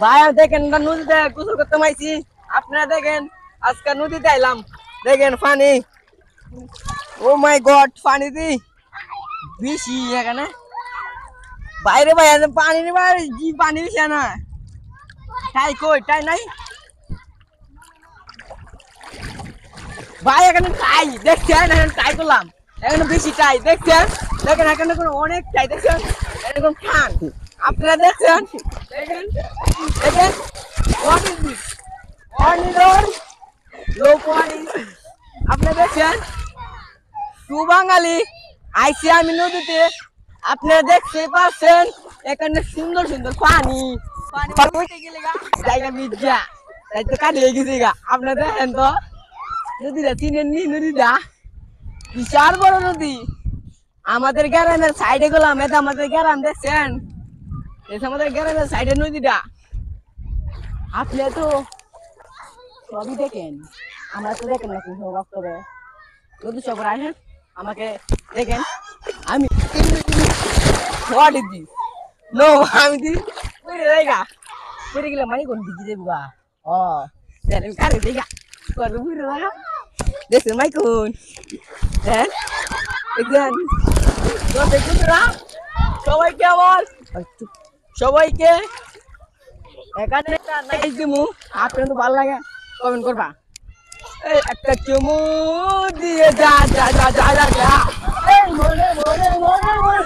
ভাই দেখেন নদীতে গোসল করতে মাইছি। আপনারা দেখেন আজকে নদীতে আইলাম, দেখেন পানি, ও মাই গড, পানি দি বেশি এখানে বাইরে ভাই, পানি নি ভাই, জি পানি বেশি না। তাই কই তাই নাই ভাই, এখানে টাই দেখছেন, এখানে টাই করলাম, এখানে বেশি টাই দেখছেন, দেখেন এখানে কোনো অনেক টাই দেখছেন, এরকম ফান আপনারা দেখছেন, দেখেন দেখেন what is this? অনিরন লোকওয়ানি আপনারা দেখছেন, সুবাঙালি আইসি আমি নদীতে, আপনারা দেখতে পাচ্ছেন এখানে সুন্দর সুন্দর পানি, পানি উঠে গেলে জায়গা মির্জা তাই তো কাটিয়ে গেছে গা। আপনারা দেখেন তো নদীটা, চিনেন নি নদীটা বিশাল বড় নদী। আমাদের গ্রামের সাইডে গেলাম, এটা আমাদের গ্রাম দেখছেন, এটা আমাদের গ্রামের সাইডে নদীটা। আপনি তো সবই দেখেন, আমরা তো দেখেন না কিছু বাস্তবে, নদী সবর আসেন আমাকে দেখেন, আমি হোয়াট ইজ দিস, নো আমি দি পুরে দেগা, পুরে গেলে মানে কোন দিকে যাবো গা, ও দেন কারে দেগা করে পুরে দেগা দেখছেন মাই কোন দেন দেখেন বন্ধুরা, সবাইকে আমার সবাইকে এখানে একটা নাইস দিমু, আপনার তো ভালো লাগে কমেন্ট করবা, এই একটা চুমু দিয়ে যা যা যা যা যা যা, এই মনে মনে মনে মনে